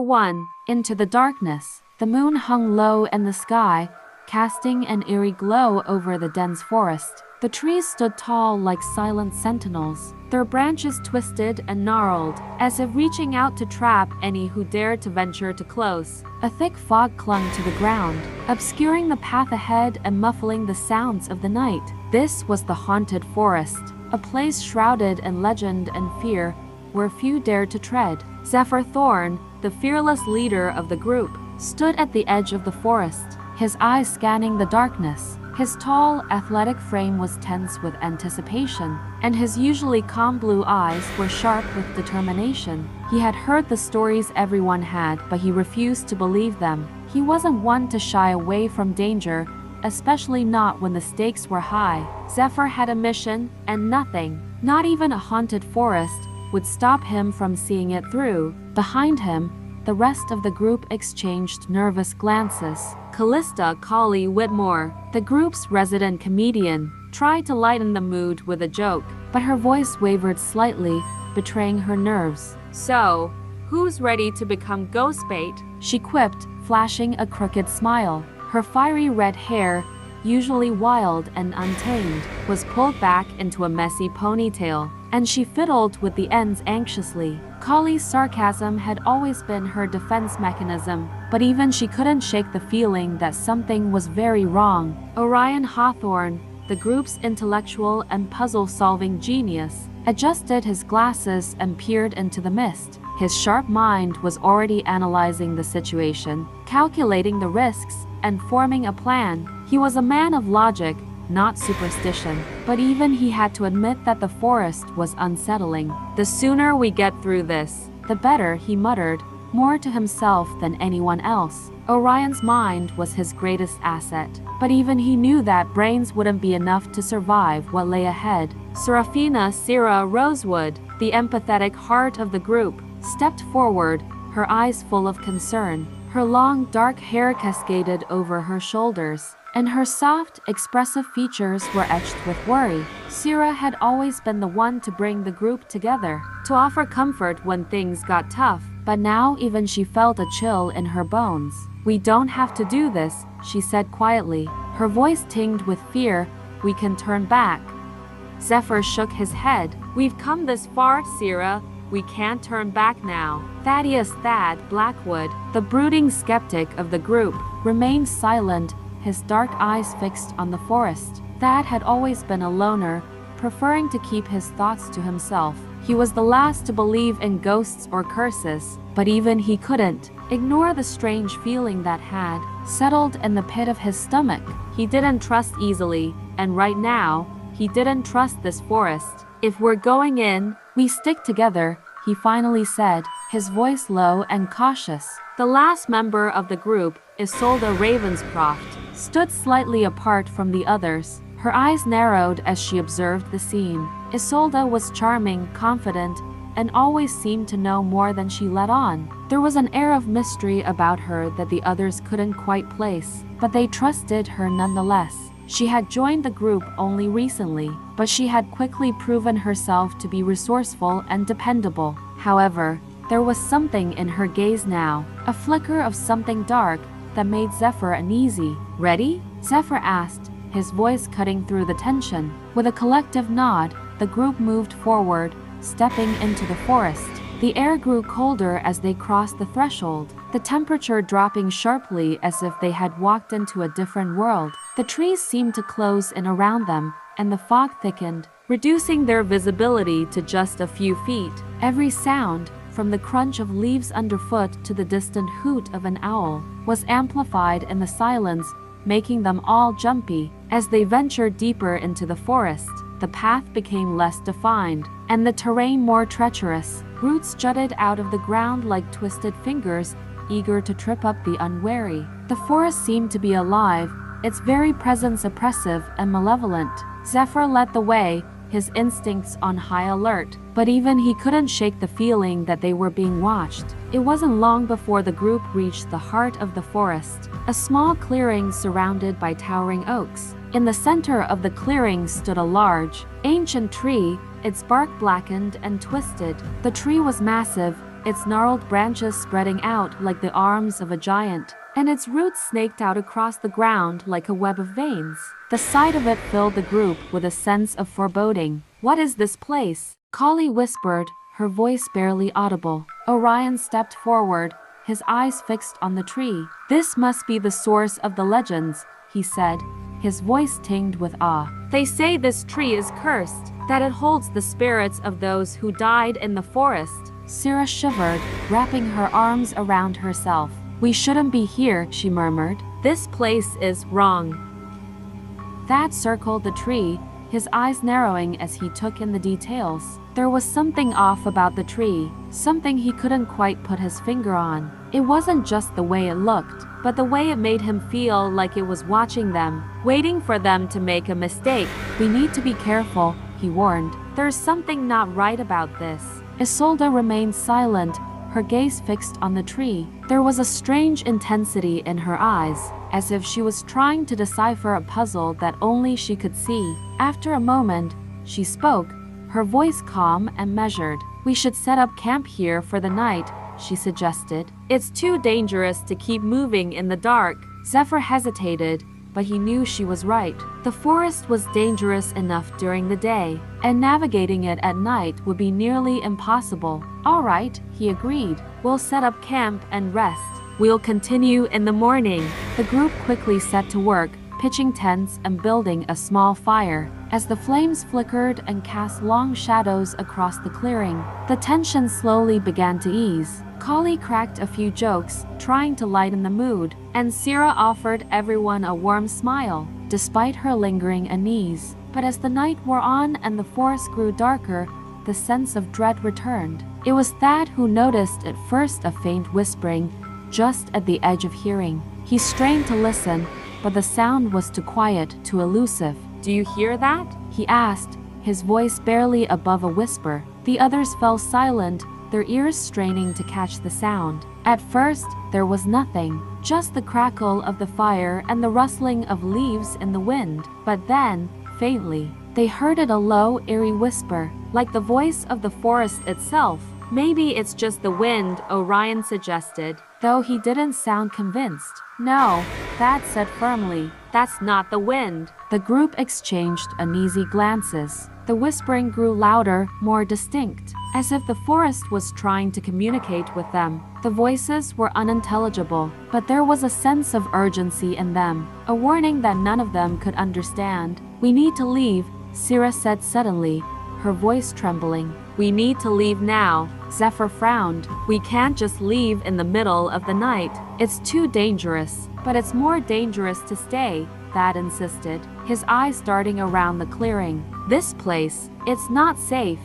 1. Into the darkness. The moon hung low in the sky, casting an eerie glow over the dense forest. The trees stood tall like silent sentinels, their branches twisted and gnarled, as if reaching out to trap any who dared to venture too close. A thick fog clung to the ground, obscuring the path ahead and muffling the sounds of the night. This was the haunted forest, a place shrouded in legend and fear, where few dared to tread. Zephyr Thorn, the fearless leader of the group, stood at the edge of the forest, his eyes scanning the darkness. His tall, athletic frame was tense with anticipation, and his usually calm blue eyes were sharp with determination. He had heard the stories everyone had, but he refused to believe them. He wasn't one to shy away from danger, especially not when the stakes were high. Zephyr had a mission, and nothing, not even a haunted forest, would stop him from seeing it through. Behind him, the rest of the group exchanged nervous glances. Callista Colley Whitmore, the group's resident comedian, tried to lighten the mood with a joke, but her voice wavered slightly, betraying her nerves. "So, who's ready to become ghost bait?" she quipped, flashing a crooked smile. Her fiery red hair, usually wild and untamed, was pulled back into a messy ponytail, and she fiddled with the ends anxiously. Colley's sarcasm had always been her defense mechanism, but even she couldn't shake the feeling that something was very wrong. Orion Hawthorne, the group's intellectual and puzzle-solving genius, adjusted his glasses and peered into the mist. His sharp mind was already analyzing the situation, calculating the risks, and forming a plan. He was a man of logic, not superstition, but even he had to admit that the forest was unsettling. "The sooner we get through this, the better," he muttered, more to himself than anyone else. Orion's mind was his greatest asset, but even he knew that brains wouldn't be enough to survive what lay ahead. Seraphina Sierra Rosewood, the empathetic heart of the group, stepped forward, her eyes full of concern. Her long, dark hair cascaded over her shoulders, and her soft, expressive features were etched with worry. Sierra had always been the one to bring the group together, to offer comfort when things got tough, but now even she felt a chill in her bones. "We don't have to do this," she said quietly, her voice tinged with fear. "We can turn back." Zephyr shook his head. "We've come this far, Sierra. We can't turn back now." Thaddeus Thad Blackwood, the brooding skeptic of the group, remained silent, his dark eyes fixed on the forest. Thad had always been a loner, preferring to keep his thoughts to himself. He was the last to believe in ghosts or curses, but even he couldn't ignore the strange feeling that had settled in the pit of his stomach. He didn't trust easily, and right now, he didn't trust this forest. "If we're going in, we stick together," he finally said, his voice low and cautious. The last member of the group, Isolde Ravenscroft, stood slightly apart from the others. Her eyes narrowed as she observed the scene. Isolde was charming, confident, and always seemed to know more than she let on. There was an air of mystery about her that the others couldn't quite place, but they trusted her nonetheless. She had joined the group only recently, but she had quickly proven herself to be resourceful and dependable. However, there was something in her gaze now, a flicker of something dark that made Zephyr uneasy. "Ready?" Zephyr asked, his voice cutting through the tension. With a collective nod, the group moved forward, stepping into the forest. The air grew colder as they crossed the threshold, the temperature dropping sharply as if they had walked into a different world. The trees seemed to close in around them, and the fog thickened, reducing their visibility to just a few feet. Every sound, from the crunch of leaves underfoot to the distant hoot of an owl, was amplified in the silence, making them all jumpy. As they ventured deeper into the forest, the path became less defined, and the terrain more treacherous. Roots jutted out of the ground like twisted fingers, eager to trip up the unwary. The forest seemed to be alive, its very presence oppressive and malevolent. Zephyr led the way, his instincts on high alert, but even he couldn't shake the feeling that they were being watched. It wasn't long before the group reached the heart of the forest, a small clearing surrounded by towering oaks. In the center of the clearing stood a large, ancient tree, its bark blackened and twisted. The tree was massive, its gnarled branches spreading out like the arms of a giant, and its roots snaked out across the ground like a web of veins. The sight of it filled the group with a sense of foreboding. "What is this place?" Kali whispered, her voice barely audible. Orion stepped forward, his eyes fixed on the tree. "This must be the source of the legends," he said, his voice tinged with awe. "They say this tree is cursed, that it holds the spirits of those who died in the forest." Syrah shivered, wrapping her arms around herself. "We shouldn't be here," she murmured. "This place is wrong." Thad circled the tree, his eyes narrowing as he took in the details. There was something off about the tree, something he couldn't quite put his finger on. It wasn't just the way it looked, but the way it made him feel like it was watching them, waiting for them to make a mistake. "We need to be careful," he warned. "There's something not right about this." Isolde remained silent, her gaze fixed on the tree. There was a strange intensity in her eyes, as if she was trying to decipher a puzzle that only she could see. After a moment, she spoke, her voice calm and measured. "We should set up camp here for the night," she suggested. "It's too dangerous to keep moving in the dark." Zephyr hesitated, but he knew she was right. The forest was dangerous enough during the day, and navigating it at night would be nearly impossible. "All right," he agreed. "We'll set up camp and rest. We'll continue in the morning." The group quickly set to work, pitching tents and building a small fire. As the flames flickered and cast long shadows across the clearing, the tension slowly began to ease. Kali cracked a few jokes, trying to lighten the mood, and Syrah offered everyone a warm smile, despite her lingering unease. But as the night wore on and the forest grew darker, the sense of dread returned. It was Thad who noticed at first a faint whispering, just at the edge of hearing. He strained to listen, but the sound was too quiet, too elusive. "Do you hear that?" he asked, his voice barely above a whisper. The others fell silent, their ears straining to catch the sound. At first, there was nothing, just the crackle of the fire and the rustling of leaves in the wind. But then, faintly, they heard it, a low, eerie whisper, like the voice of the forest itself. "Maybe it's just the wind," Orion suggested, though he didn't sound convinced. "No," Thad said firmly, "that's not the wind." The group exchanged uneasy glances. The whispering grew louder, more distinct, as if the forest was trying to communicate with them. The voices were unintelligible, but there was a sense of urgency in them, a warning that none of them could understand. "We need to leave," Syrah said suddenly, her voice trembling. "We need to leave now." Zephyr frowned. "We can't just leave in the middle of the night. It's too dangerous." "But it's more dangerous to stay," Thad insisted, his eyes darting around the clearing. "This place, it's not safe."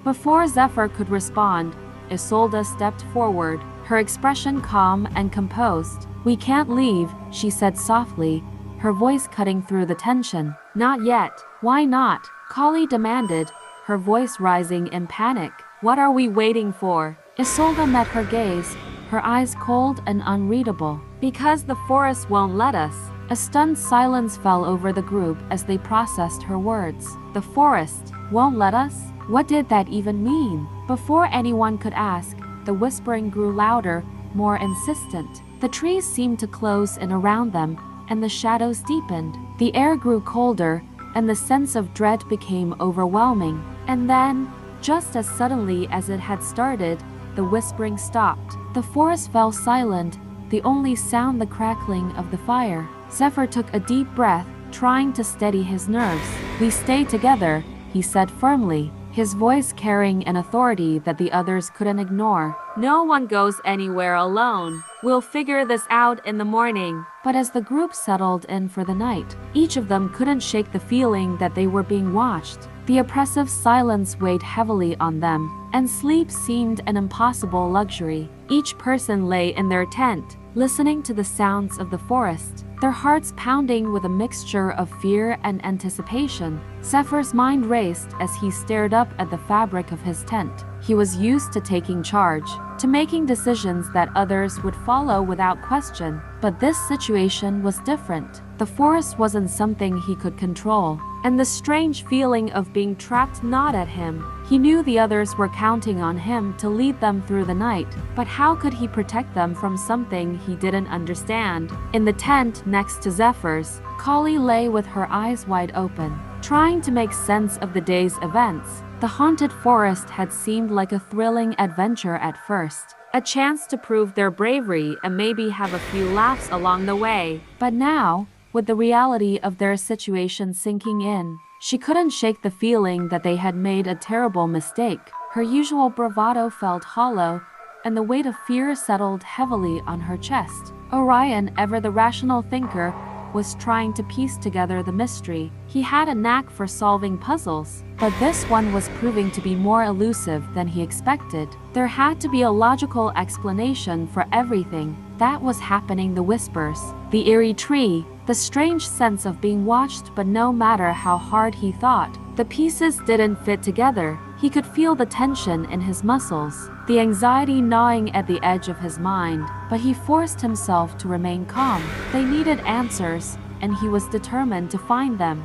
Before Zephyr could respond, Isolde stepped forward, her expression calm and composed. "We can't leave," she said softly, her voice cutting through the tension. "Not yet." "Why not?" Kali demanded, her voice rising in panic. "What are we waiting for?" Isolde met her gaze, her eyes cold and unreadable. "Because the forest won't let us." A stunned silence fell over the group as they processed her words. "The forest won't let us?" What did that even mean? Before anyone could ask, the whispering grew louder, more insistent. The trees seemed to close in around them, and the shadows deepened. The air grew colder, and the sense of dread became overwhelming. And then, just as suddenly as it had started, the whispering stopped. The forest fell silent, the only sound the crackling of the fire. Zephyr took a deep breath, trying to steady his nerves. "We stay together," he said firmly, his voice carrying an authority that the others couldn't ignore. "No one goes anywhere alone. We'll figure this out in the morning." But as the group settled in for the night, each of them couldn't shake the feeling that they were being watched. The oppressive silence weighed heavily on them, and sleep seemed an impossible luxury. Each person lay in their tent, listening to the sounds of the forest, their hearts pounding with a mixture of fear and anticipation. Zephyr's mind raced as he stared up at the fabric of his tent. He was used to taking charge, to making decisions that others would follow without question. But this situation was different. The forest wasn't something he could control. and the strange feeling of being trapped gnawed at him. He knew the others were counting on him to lead them through the night, but how could he protect them from something he didn't understand? In the tent next to Zephyr's, Kali lay with her eyes wide open, trying to make sense of the day's events. The haunted forest had seemed like a thrilling adventure at first, a chance to prove their bravery and maybe have a few laughs along the way. But now, with the reality of their situation sinking in, she couldn't shake the feeling that they had made a terrible mistake. Her usual bravado felt hollow, and the weight of fear settled heavily on her chest. Orion, ever the rational thinker, was trying to piece together the mystery. He had a knack for solving puzzles, but this one was proving to be more elusive than he expected. There had to be a logical explanation for everything that was happening. The whispers, the eerie tree, the strange sense of being watched, but no matter how hard he thought, the pieces didn't fit together. He could feel the tension in his muscles, the anxiety gnawing at the edge of his mind, but he forced himself to remain calm. They needed answers, and he was determined to find them.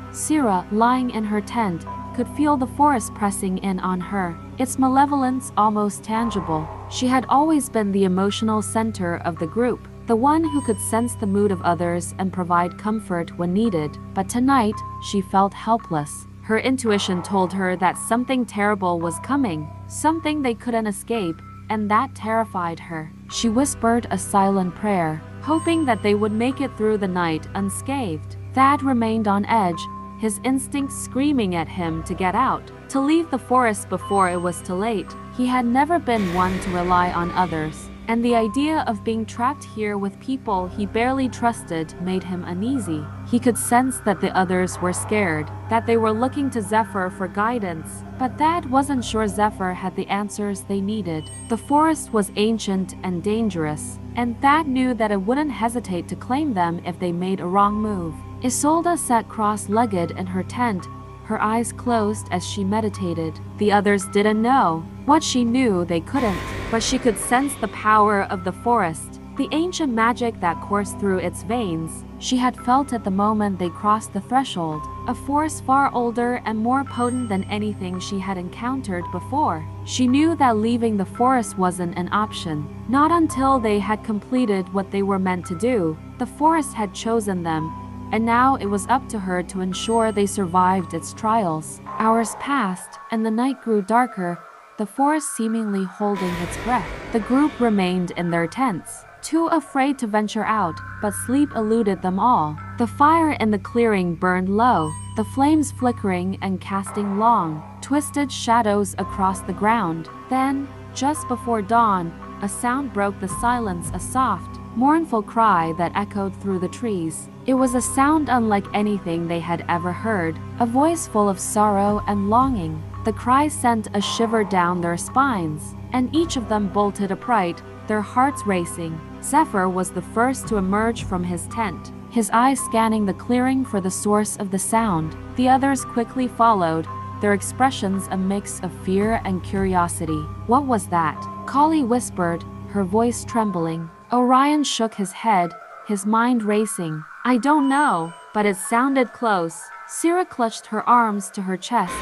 Syrah, lying in her tent, could feel the forest pressing in on her, its malevolence almost tangible. She had always been the emotional center of the group, the one who could sense the mood of others and provide comfort when needed. But tonight, she felt helpless. Her intuition told her that something terrible was coming, something they couldn't escape, and that terrified her. She whispered a silent prayer, hoping that they would make it through the night unscathed. Thad remained on edge, his instincts screaming at him to get out, to leave the forest before it was too late. He had never been one to rely on others, and the idea of being trapped here with people he barely trusted made him uneasy. He could sense that the others were scared, that they were looking to Zephyr for guidance, but Thad wasn't sure Zephyr had the answers they needed. The forest was ancient and dangerous, and Thad knew that it wouldn't hesitate to claim them if they made a wrong move. Isolde sat cross-legged in her tent, her eyes closed as she meditated. The others didn't know what she knew they couldn't, but she could sense the power of the forest, the ancient magic that coursed through its veins. She had felt it the moment they crossed the threshold, a force far older and more potent than anything she had encountered before. She knew that leaving the forest wasn't an option, not until they had completed what they were meant to do. The forest had chosen them, and now it was up to her to ensure they survived its trials. Hours passed, and the night grew darker, the forest seemingly holding its breath. The group remained in their tents, too afraid to venture out, but sleep eluded them all. The fire in the clearing burned low, the flames flickering and casting long, twisted shadows across the ground. Then, just before dawn, a sound broke the silence, a soft, mournful cry that echoed through the trees. It was a sound unlike anything they had ever heard, a voice full of sorrow and longing. The cry sent a shiver down their spines, and each of them bolted upright, their hearts racing. Zephyr was the first to emerge from his tent, his eyes scanning the clearing for the source of the sound. The others quickly followed, their expressions a mix of fear and curiosity. "What was that?" Kali whispered, her voice trembling. Orion shook his head, his mind racing. "I don't know, but it sounded close." Syrah clutched her arms to her chest,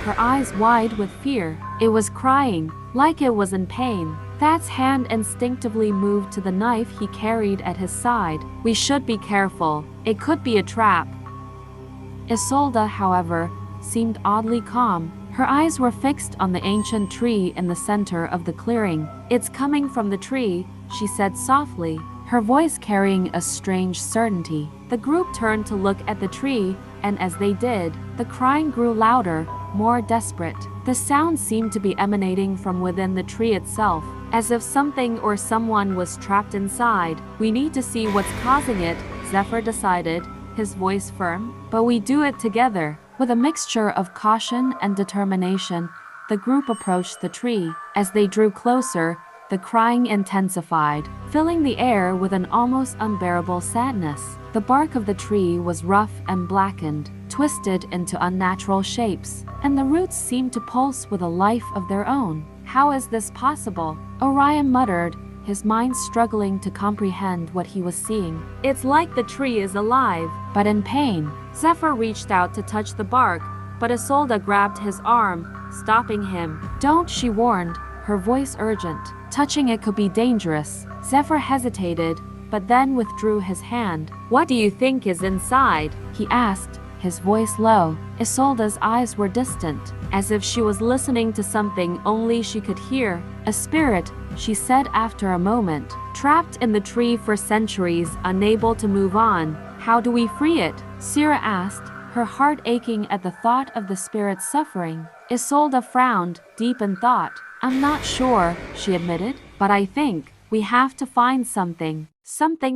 her eyes wide with fear. It was crying, like it was in pain. Thad's hand instinctively moved to the knife he carried at his side. "We should be careful. It could be a trap." Isolde, however, seemed oddly calm. Her eyes were fixed on the ancient tree in the center of the clearing. "It's coming from the tree," she said softly, her voice carrying a strange certainty. The group turned to look at the tree, and as they did, the crying grew louder, more desperate. The sound seemed to be emanating from within the tree itself, as if something or someone was trapped inside. "We need to see what's causing it," Zephyr decided, his voice firm. "But we do it together." With a mixture of caution and determination, the group approached the tree. As they drew closer, the crying intensified, filling the air with an almost unbearable sadness. The bark of the tree was rough and blackened, twisted into unnatural shapes, and the roots seemed to pulse with a life of their own. "How is this possible?" Orion muttered, his mind struggling to comprehend what he was seeing. "It's like the tree is alive, but in pain. Zephyr reached out to touch the bark, but Isolde grabbed his arm, stopping him. "Don't," she warned, her voice urgent. Touching it could be dangerous. Zephyr hesitated, but then withdrew his hand. "What do you think is inside?" he asked, his voice low. Isolde's eyes were distant, as if she was listening to something only she could hear. "A spirit," she said after a moment. "Trapped in the tree for centuries, unable to move on. How do we free it?" Sira asked, her heart aching at the thought of the spirit's suffering. Isolde frowned, deep in thought. "I'm not sure," she admitted, "but I think we have to find something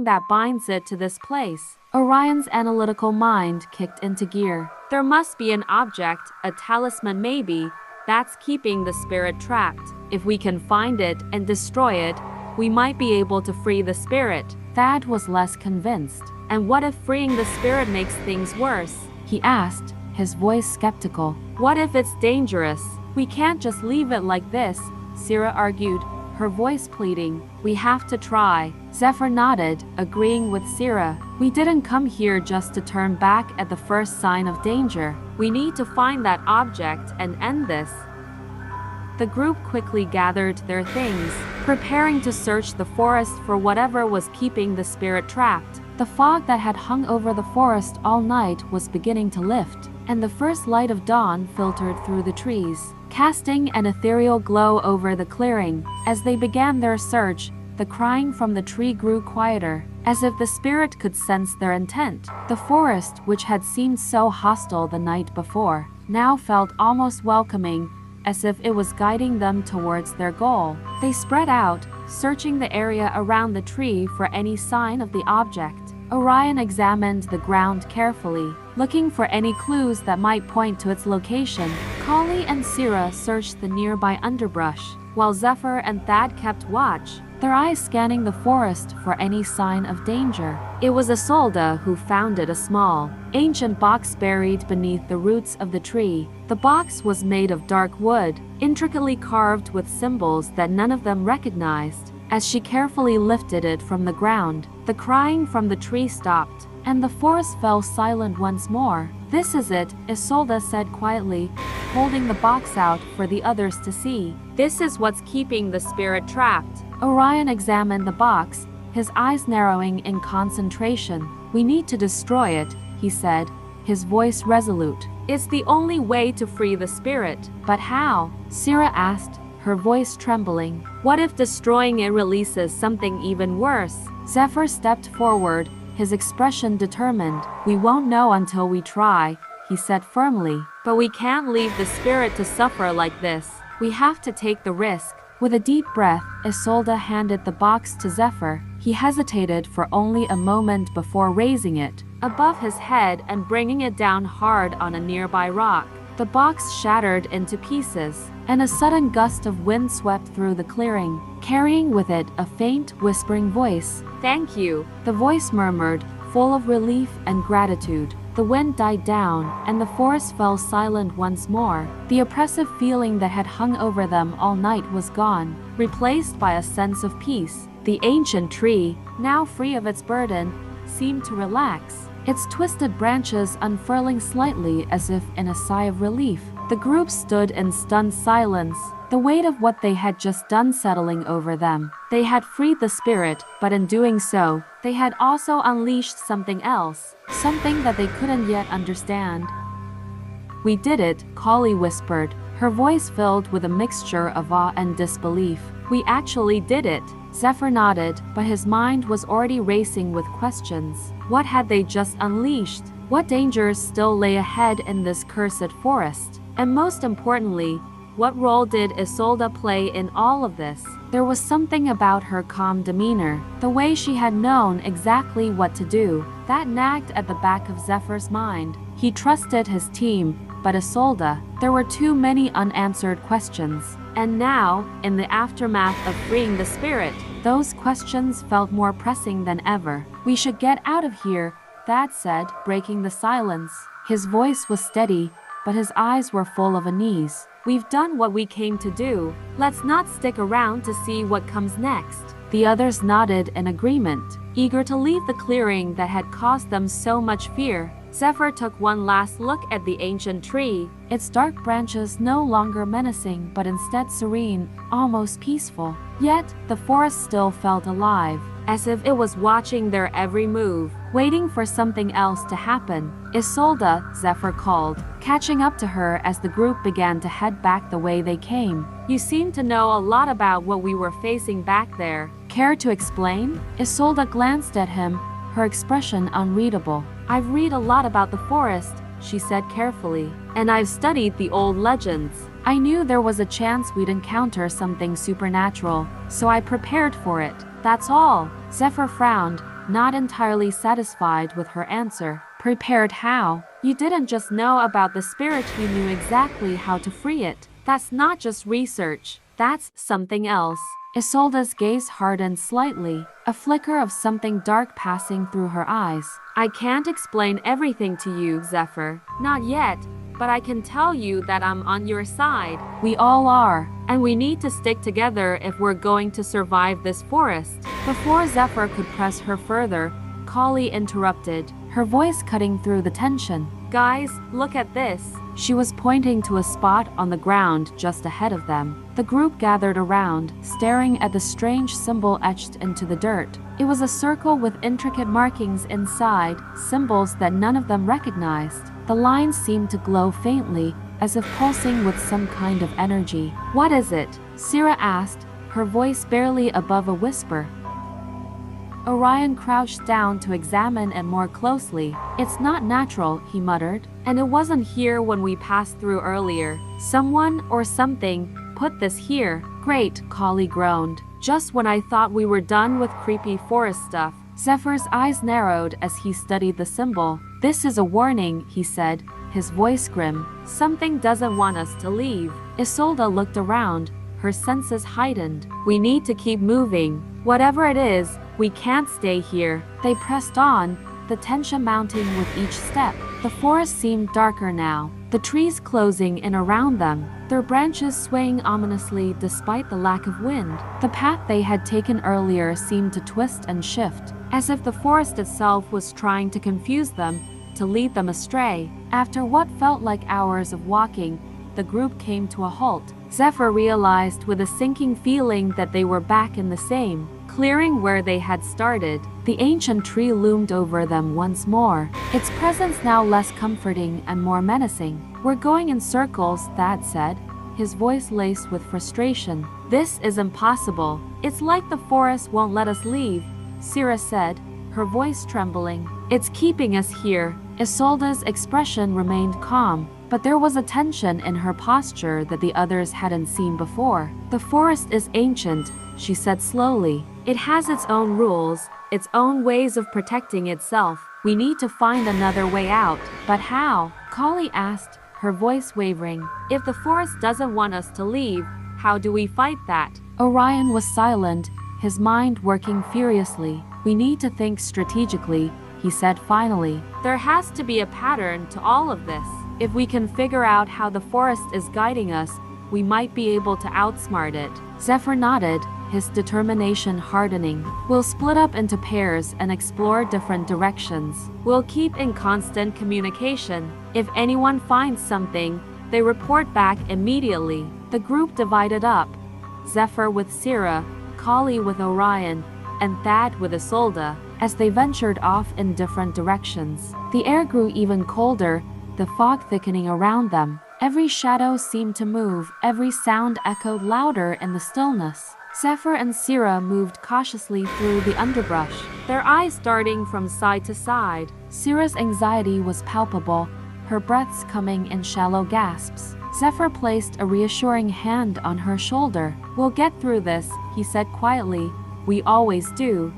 that binds it to this place." Orion's analytical mind kicked into gear. "There must be an object, a talisman maybe, that's keeping the spirit trapped. If we can find it and destroy it, we might be able to free the spirit." Thad was less convinced. "And what if freeing the spirit makes things worse?" he asked, his voice skeptical. "What if it's dangerous? We can't just leave it like this," Sira argued, her voice pleading. "We have to try." Zephyr nodded, agreeing with Sira. "We didn't come here just to turn back at the first sign of danger. We need to find that object and end this." The group quickly gathered their things, preparing to search the forest for whatever was keeping the spirit trapped. The fog that had hung over the forest all night was beginning to lift, and the first light of dawn filtered through the trees, casting an ethereal glow over the clearing. As they began their search, the crying from the tree grew quieter, as if the spirit could sense their intent. The forest, which had seemed so hostile the night before, now felt almost welcoming, as if it was guiding them towards their goal. They spread out, searching the area around the tree for any sign of the object. Orion examined the ground carefully, looking for any clues that might point to its location. Kali and Sira searched the nearby underbrush, while Zephyr and Thad kept watch, their eyes scanning the forest for any sign of danger. It was Isolde who found a small, ancient box buried beneath the roots of the tree. The box was made of dark wood, intricately carved with symbols that none of them recognized. As she carefully lifted it from the ground, the crying from the tree stopped, and the forest fell silent once more. "This is it," Isolde said quietly, holding the box out for the others to see. "This is what's keeping the spirit trapped." Orion examined the box, his eyes narrowing in concentration. "We need to destroy it," he said, his voice resolute. "It's the only way to free the spirit." "But how?" Sira asked, her voice trembling. "What if destroying it releases something even worse?" Zephyr stepped forward, his expression determined. "We won't know until we try," he said firmly. "But we can't leave the spirit to suffer like this. We have to take the risk." With a deep breath, Isolde handed the box to Zephyr. He hesitated for only a moment before raising it above his head and bringing it down hard on a nearby rock. The box shattered into pieces, and a sudden gust of wind swept through the clearing, carrying with it a faint, whispering voice. "Thank you," the voice murmured, full of relief and gratitude. The wind died down, and the forest fell silent once more. The oppressive feeling that had hung over them all night was gone, replaced by a sense of peace. The ancient tree, now free of its burden, seemed to relax, its twisted branches unfurling slightly as if in a sigh of relief. The group stood in stunned silence, the weight of what they had just done settling over them. They had freed the spirit, but in doing so, they had also unleashed something else, something that they couldn't yet understand. "We did it," Kali whispered, her voice filled with a mixture of awe and disbelief. "We actually did it." Zephyr nodded, but his mind was already racing with questions. What had they just unleashed? What dangers still lay ahead in this cursed forest? And most importantly, what role did Isolde play in all of this? There was something about her calm demeanor, the way she had known exactly what to do, that nagged at the back of Zephyr's mind. He trusted his team, but Isolde, there were too many unanswered questions. And now, in the aftermath of freeing the spirit, those questions felt more pressing than ever. "We should get out of here," Thad said, breaking the silence. His voice was steady, but his eyes were full of unease. "We've done what we came to do. Let's not stick around to see what comes next." The others nodded in agreement, eager to leave the clearing that had caused them so much fear. Zephyr took one last look at the ancient tree, its dark branches no longer menacing but instead serene, almost peaceful. Yet, the forest still felt alive, as if it was watching their every move, waiting for something else to happen. Isolde, Zephyr called, catching up to her as the group began to head back the way they came. You seem to know a lot about what we were facing back there. Care to explain? Isolde glanced at him, her expression unreadable. I've read a lot about the forest, she said carefully, and I've studied the old legends. I knew there was a chance we'd encounter something supernatural, so I prepared for it. That's all. Zephyr frowned, not entirely satisfied with her answer. Prepared how? You didn't just know about the spirit, you knew exactly how to free it. That's not just research, that's something else. Isolde's gaze hardened slightly, a flicker of something dark passing through her eyes. I can't explain everything to you, Zephyr. Not yet, but I can tell you that I'm on your side. We all are, and we need to stick together if we're going to survive this forest. Before Zephyr could press her further, Kali interrupted, her voice cutting through the tension. Guys, look at this. She was pointing to a spot on the ground just ahead of them. The group gathered around, staring at the strange symbol etched into the dirt. It was a circle with intricate markings inside, symbols that none of them recognized. The lines seemed to glow faintly, as if pulsing with some kind of energy. What is it? Syrah asked, her voice barely above a whisper. Orion crouched down to examine it more closely. It's not natural, he muttered, and it wasn't here when we passed through earlier. Someone or something put this here. Great, Kali groaned. Just when I thought we were done with creepy forest stuff. Zephyr's eyes narrowed as he studied the symbol. This is a warning, he said, his voice grim. Something doesn't want us to leave. Isolde looked around, her senses heightened. We need to keep moving. Whatever it is, we can't stay here. They pressed on, the tension mounting with each step. The forest seemed darker now, the trees closing in around them, their branches swaying ominously despite the lack of wind. The path they had taken earlier seemed to twist and shift, as if the forest itself was trying to confuse them, to lead them astray. After what felt like hours of walking, the group came to a halt. Zephyr realized with a sinking feeling that they were back in the same clearing where they had started. The ancient tree loomed over them once more, its presence now less comforting and more menacing. We're going in circles, Thad said, his voice laced with frustration. This is impossible. It's like the forest won't let us leave, Syrah said, her voice trembling. It's keeping us here. Isolde's expression remained calm, but there was a tension in her posture that the others hadn't seen before. The forest is ancient, she said slowly. It has its own rules, its own ways of protecting itself. We need to find another way out. But how? Kali asked, her voice wavering. If the forest doesn't want us to leave, how do we fight that? Orion was silent, his mind working furiously. We need to think strategically, he said finally. There has to be a pattern to all of this. If we can figure out how the forest is guiding us, we might be able to outsmart it. Zephyr nodded, his determination hardening. We'll split up into pairs and explore different directions. We'll keep in constant communication. If anyone finds something, they report back immediately. The group divided up. Zephyr with Syrah, Kali with Orion, and Thad with Isolde, as they ventured off in different directions. The air grew even colder, the fog thickening around them. Every shadow seemed to move, every sound echoed louder in the stillness. Zephyr and Syrah moved cautiously through the underbrush, their eyes darting from side to side. Syrah's anxiety was palpable, her breaths coming in shallow gasps. Zephyr placed a reassuring hand on her shoulder. We'll get through this, he said quietly. We always do.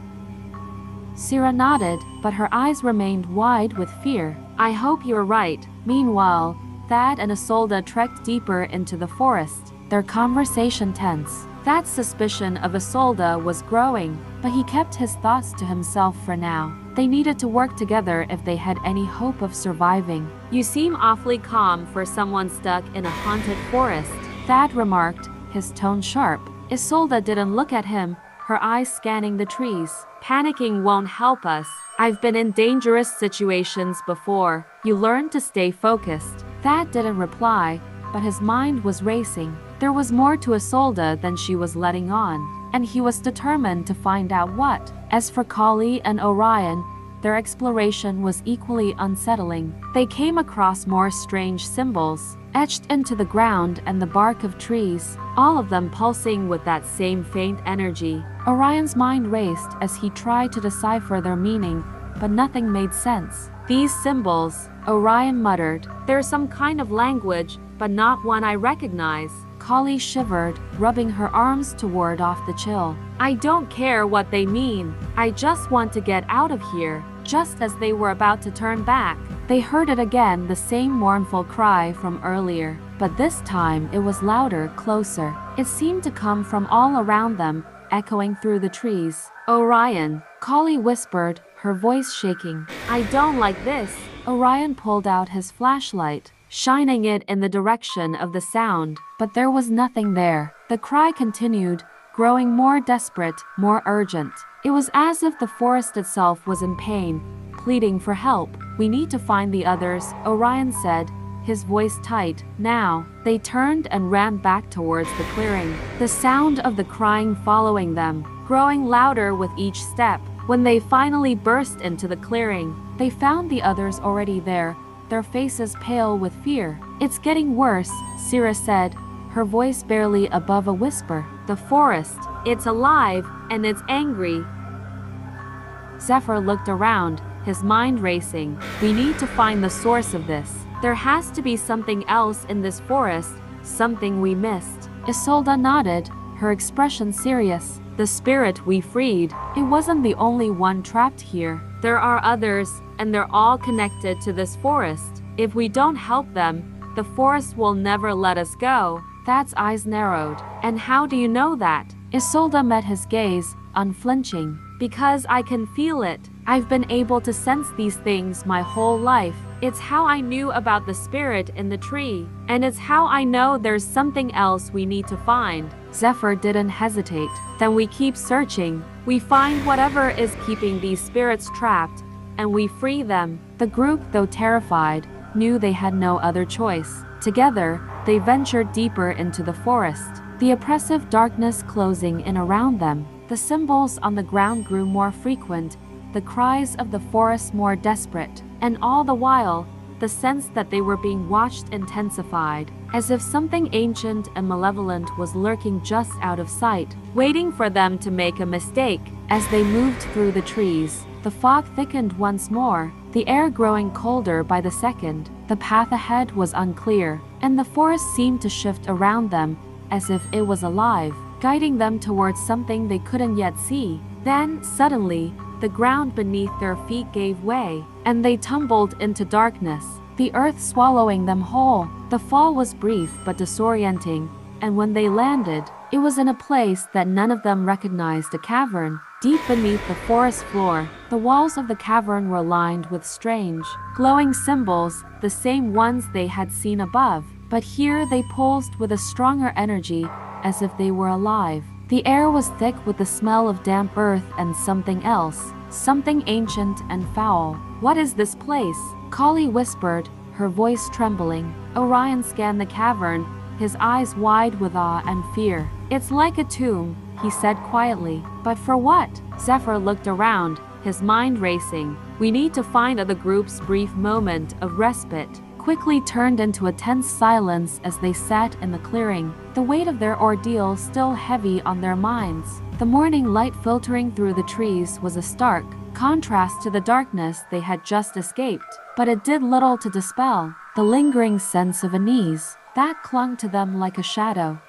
Syrah nodded, but her eyes remained wide with fear. I hope you're right. Meanwhile, Thad and Isolde trekked deeper into the forest, their conversation tense. Thad's suspicion of Isolde was growing, but he kept his thoughts to himself for now. They needed to work together if they had any hope of surviving. You seem awfully calm for someone stuck in a haunted forest, Thad remarked, his tone sharp. Isolde didn't look at him, her eyes scanning the trees. Panicking won't help us. I've been in dangerous situations before. You learn to stay focused. Thad didn't reply, but his mind was racing. There was more to Isolde than she was letting on, and he was determined to find out what. As for Kali and Orion, their exploration was equally unsettling. They came across more strange symbols, etched into the ground and the bark of trees, all of them pulsing with that same faint energy. Orion's mind raced as he tried to decipher their meaning, but nothing made sense. These symbols, Orion muttered, there's some kind of language, but not one I recognize. Kali shivered, rubbing her arms to ward off the chill. I don't care what they mean. I just want to get out of here. Just as they were about to turn back, they heard it again, the same mournful cry from earlier. But this time it was louder, closer. It seemed to come from all around them, echoing through the trees. Orion, Kali whispered, her voice shaking. I don't like this. Orion pulled out his flashlight, shining it in the direction of the sound, but there was nothing there. The cry continued, growing more desperate, more urgent. It was as if the forest itself was in pain, pleading for help. We need to find the others, Orion said, his voice tight. Now, they turned and ran back towards the clearing, the sound of the crying following them, growing louder with each step. When they finally burst into the clearing, they found the others already there, their faces pale with fear. It's getting worse, Syrah said, her voice barely above a whisper. The forest, it's alive, and it's angry. Zephyr looked around, his mind racing. We need to find the source of this. There has to be something else in this forest, something we missed. Isolde nodded, her expression serious. The spirit we freed, it wasn't the only one trapped here. There are others, and they're all connected to this forest. If we don't help them, the forest will never let us go. Thad's eyes narrowed. And how do you know that? Isolde met his gaze, unflinching. Because I can feel it. I've been able to sense these things my whole life. It's how I knew about the spirit in the tree. And it's how I know there's something else we need to find. Zephyr didn't hesitate. Then we keep searching. We find whatever is keeping these spirits trapped, and we free them. The group, though terrified, knew they had no other choice. Together, they ventured deeper into the forest, the oppressive darkness closing in around them. The symbols on the ground grew more frequent, the cries of the forest more desperate, and all the while, the sense that they were being watched intensified, as if something ancient and malevolent was lurking just out of sight, waiting for them to make a mistake. As they moved through the trees, the fog thickened once more, the air growing colder by the second. The path ahead was unclear, and the forest seemed to shift around them, as if it was alive, guiding them towards something they couldn't yet see. Then, suddenly, the ground beneath their feet gave way, and they tumbled into darkness, the earth swallowing them whole. The fall was brief but disorienting, and when they landed, it was in a place that none of them recognized, a cavern, deep beneath the forest floor. The walls of the cavern were lined with strange, glowing symbols, the same ones they had seen above, but here they pulsed with a stronger energy, as if they were alive. The air was thick with the smell of damp earth and something else, something ancient and foul. What is this place? Kali whispered, her voice trembling. Orion scanned the cavern, his eyes wide with awe and fear. It's like a tomb, he said quietly. But for what? Zephyr looked around, his mind racing. We need to find the group's brief moment of respite quickly turned into a tense silence as they sat in the clearing, the weight of their ordeal still heavy on their minds. The morning light filtering through the trees was a stark contrast to the darkness they had just escaped, but it did little to dispel the lingering sense of unease that clung to them like a shadow.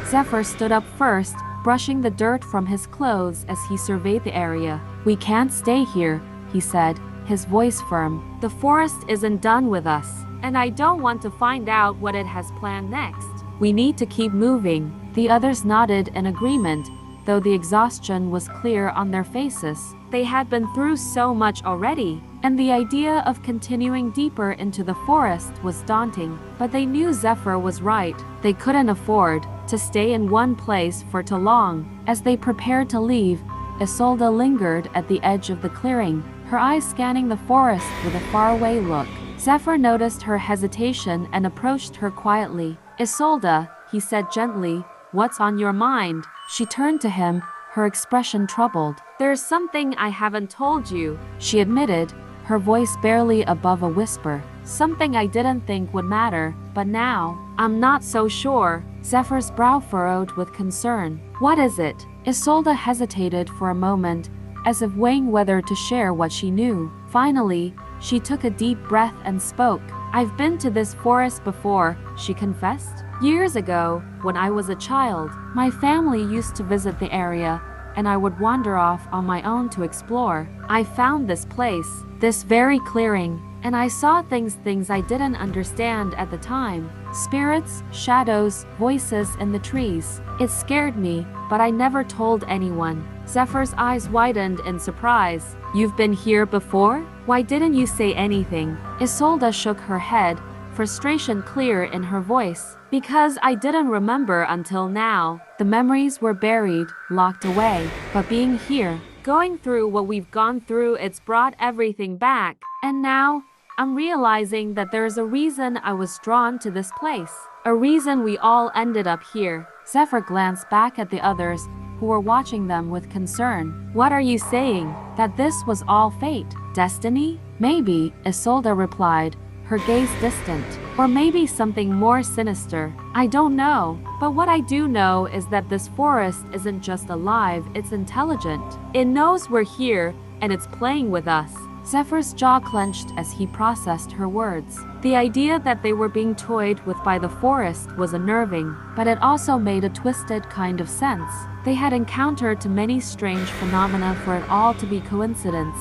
Zephyr stood up first, brushing the dirt from his clothes as he surveyed the area. We can't stay here, he said, his voice firm. The forest isn't done with us, and I don't want to find out what it has planned next. We need to keep moving. The others nodded in agreement, though the exhaustion was clear on their faces. They had been through so much already, and the idea of continuing deeper into the forest was daunting. But they knew Zephyr was right. They couldn't afford to stay in one place for too long. As they prepared to leave, Isolde lingered at the edge of the clearing, her eyes scanning the forest with a faraway look. Zephyr noticed her hesitation and approached her quietly. "Isolde," he said gently, "what's on your mind?" She turned to him, her expression troubled. "There's something I haven't told you," she admitted, her voice barely above a whisper. "Something I didn't think would matter, but now, I'm not so sure." Zephyr's brow furrowed with concern. "What is it?" Isolde hesitated for a moment, as if weighing whether to share what she knew. Finally, she took a deep breath and spoke. "I've been to this forest before," she confessed. "Years ago, when I was a child, my family used to visit the area, and I would wander off on my own to explore. I found this place, this very clearing, and I saw things I didn't understand at the time. Spirits, shadows, voices in the trees. It scared me, but I never told anyone." Zephyr's eyes widened in surprise. "You've been here before? Why didn't you say anything?" Isolde shook her head, frustration clear in her voice. "Because I didn't remember until now. The memories were buried, locked away. But being here, going through what we've gone through, it's brought everything back. And now, I'm realizing that there's a reason I was drawn to this place. A reason we all ended up here." Zephyr glanced back at the others, who were watching them with concern. "What are you saying? That this was all fate? Destiny?" "Maybe," Isolde replied, her gaze distant. "Or maybe something more sinister. I don't know. But what I do know is that this forest isn't just alive, it's intelligent. It knows we're here, and it's playing with us." Zephyr's jaw clenched as he processed her words. The idea that they were being toyed with by the forest was unnerving, but it also made a twisted kind of sense. They had encountered too many strange phenomena for it all to be coincidence.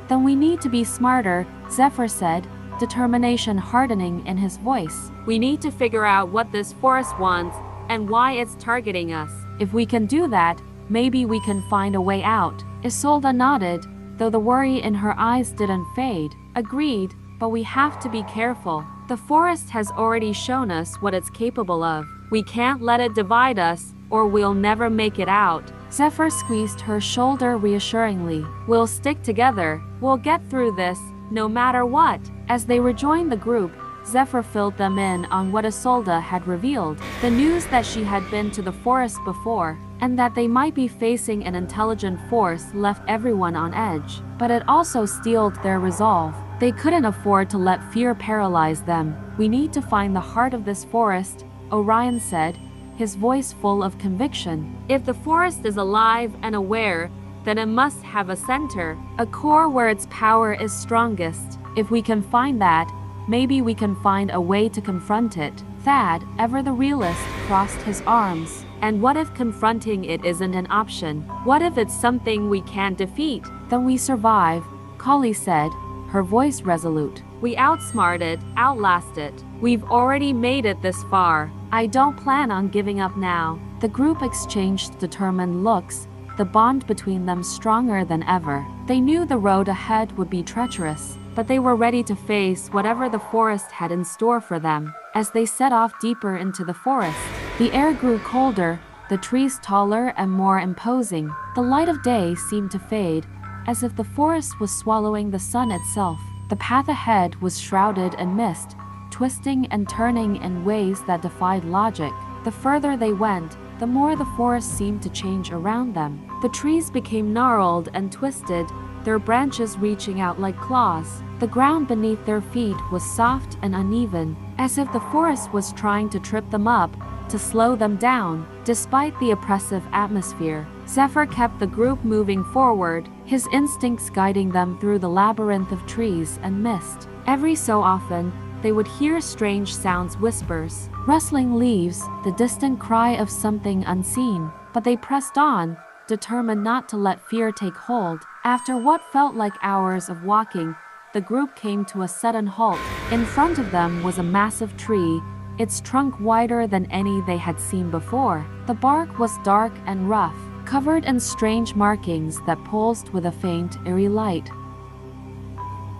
"Then we need to be smarter," Zephyr said, determination hardening in his voice. "We need to figure out what this forest wants and why it's targeting us. If we can do that, maybe we can find a way out." Isolde nodded, though the worry in her eyes didn't fade. "Agreed, but we have to be careful. The forest has already shown us what it's capable of. We can't let it divide us, or we'll never make it out." Zephyr squeezed her shoulder reassuringly. "We'll stick together. We'll get through this, no matter what." As they rejoined the group, Zephyr filled them in on what Isolde had revealed. The news that she had been to the forest before, and that they might be facing an intelligent force, left everyone on edge. But it also steeled their resolve. They couldn't afford to let fear paralyze them. "We need to find the heart of this forest," Orion said, his voice full of conviction. "If the forest is alive and aware, then it must have a center, a core where its power is strongest. If we can find that, maybe we can find a way to confront it." Thad, ever the realist, crossed his arms. "And what if confronting it isn't an option? What if it's something we can't defeat?" "Then we survive," Kali said, her voice resolute. "We outsmart it, outlast it. We've already made it this far. I don't plan on giving up now." The group exchanged determined looks, the bond between them stronger than ever. They knew the road ahead would be treacherous, but they were ready to face whatever the forest had in store for them. As they set off deeper into the forest, the air grew colder, the trees taller and more imposing. The light of day seemed to fade, as if the forest was swallowing the sun itself. The path ahead was shrouded in mist, twisting and turning in ways that defied logic. The further they went, the more the forest seemed to change around them. The trees became gnarled and twisted, their branches reaching out like claws. The ground beneath their feet was soft and uneven, as if the forest was trying to trip them up, to slow them down. Despite the oppressive atmosphere, Zephyr kept the group moving forward, his instincts guiding them through the labyrinth of trees and mist. Every so often, they would hear strange sounds, whispers, rustling leaves, the distant cry of something unseen. But they pressed on, determined not to let fear take hold. After what felt like hours of walking, the group came to a sudden halt. In front of them was a massive tree, its trunk wider than any they had seen before. The bark was dark and rough, covered in strange markings that pulsed with a faint, eerie light.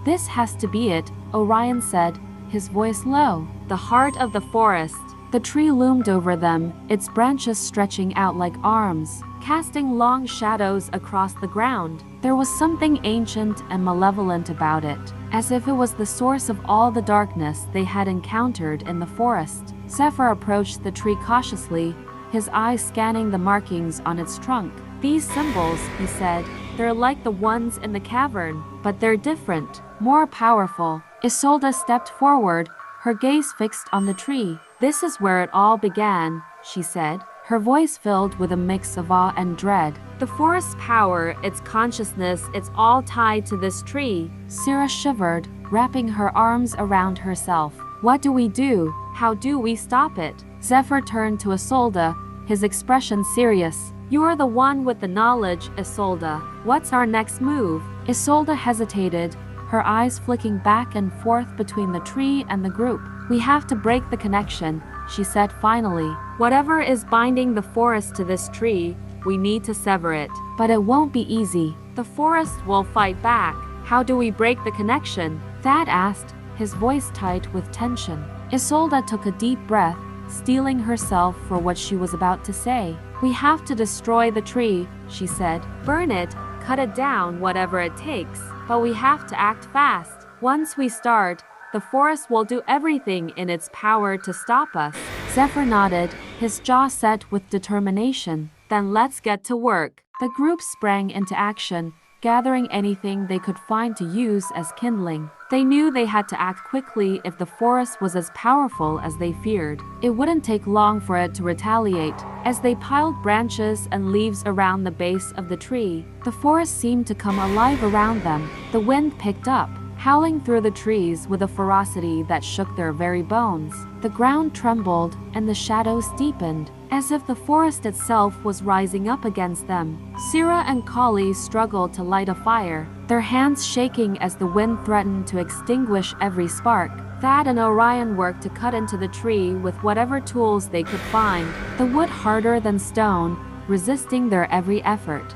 "This has to be it," Orion said, his voice low. The heart of the forest. The tree loomed over them, its branches stretching out like arms, casting long shadows across the ground. There was something ancient and malevolent about it, as if it was the source of all the darkness they had encountered in the forest. Zephyr approached the tree cautiously, his eyes scanning the markings on its trunk. "These symbols," he said, "they're like the ones in the cavern, but they're different, more powerful." Isolde stepped forward, her gaze fixed on the tree. "This is where it all began," she said, her voice filled with a mix of awe and dread. "The forest's power, its consciousness, it's all tied to this tree." Syrah shivered, wrapping her arms around herself. "What do we do? How do we stop it?" Zephyr turned to Isolde, his expression serious. "You're the one with the knowledge, Isolde. What's our next move?" Isolde hesitated, her eyes flicking back and forth between the tree and the group. "We have to break the connection," she said finally. "Whatever is binding the forest to this tree, we need to sever it. But it won't be easy. The forest will fight back. How do we break the connection?" Thad asked, his voice tight with tension. Isolde took a deep breath, steeling herself for what she was about to say. "We have to destroy the tree," she said. "Burn it, cut it down, whatever it takes. But we have to act fast. Once we start, the forest will do everything in its power to stop us." Zephyr nodded, his jaw set with determination. "Then let's get to work." The group sprang into action, gathering anything they could find to use as kindling. They knew they had to act quickly if the forest was as powerful as they feared. It wouldn't take long for it to retaliate. As they piled branches and leaves around the base of the tree, the forest seemed to come alive around them. The wind picked up, howling through the trees with a ferocity that shook their very bones. The ground trembled, and the shadows deepened, as if the forest itself was rising up against them. Syrah and Kali struggled to light a fire, their hands shaking as the wind threatened to extinguish every spark. Thad and Orion worked to cut into the tree with whatever tools they could find, the wood harder than stone, resisting their every effort.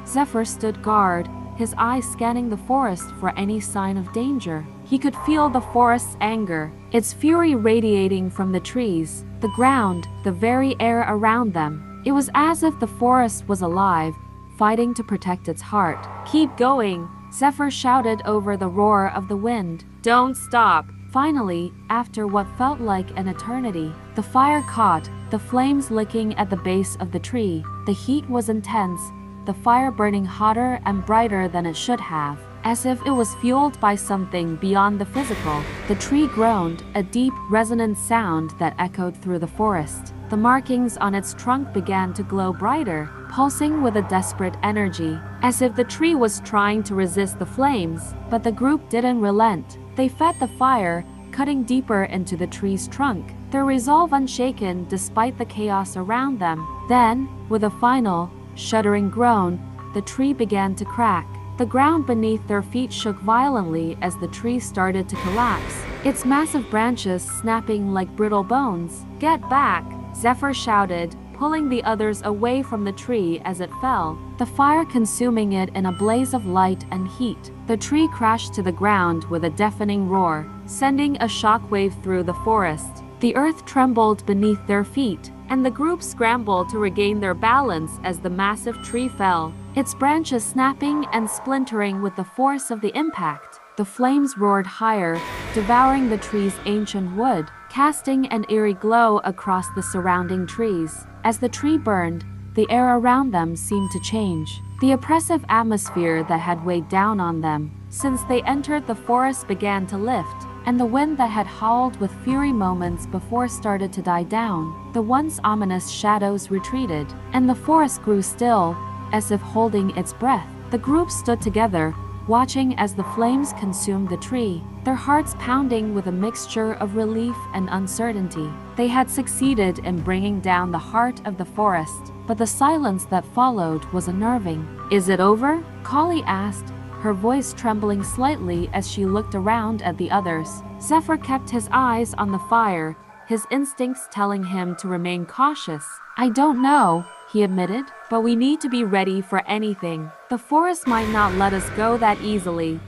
Zephyr stood guard, his eyes scanning the forest for any sign of danger. He could feel the forest's anger, its fury radiating from the trees, the ground, the very air around them. It was as if the forest was alive, fighting to protect its heart. "Keep going," Zephyr shouted over the roar of the wind. "Don't stop." Finally, after what felt like an eternity, the fire caught, the flames licking at the base of the tree. The heat was intense, the fire burning hotter and brighter than it should have, as if it was fueled by something beyond the physical. The tree groaned, a deep, resonant sound that echoed through the forest. The markings on its trunk began to glow brighter, pulsing with a desperate energy, as if the tree was trying to resist the flames. But the group didn't relent. They fed the fire, cutting deeper into the tree's trunk, their resolve unshaken despite the chaos around them. Then, with a final, shuddering groan, the tree began to crack. The ground beneath their feet shook violently as the tree started to collapse, its massive branches snapping like brittle bones. "Get back!" Zephyr shouted, pulling the others away from the tree as it fell, the fire consuming it in a blaze of light and heat. The tree crashed to the ground with a deafening roar, sending a shockwave through the forest. The earth trembled beneath their feet, and the group scrambled to regain their balance as the massive tree fell, its branches snapping and splintering with the force of the impact. The flames roared higher, devouring the tree's ancient wood, casting an eerie glow across the surrounding trees. As the tree burned, the air around them seemed to change. The oppressive atmosphere that had weighed down on them since they entered the forest began to lift, and the wind that had howled with fury moments before started to die down. The once ominous shadows retreated, and the forest grew still, as if holding its breath. The group stood together, watching as the flames consumed the tree, their hearts pounding with a mixture of relief and uncertainty. They had succeeded in bringing down the heart of the forest, but the silence that followed was unnerving. "Is it over?" Kali asked, her voice trembling slightly as she looked around at the others. Zephyr kept his eyes on the fire, his instincts telling him to remain cautious. "I don't know," he admitted, "but we need to be ready for anything. The forest might not let us go that easily."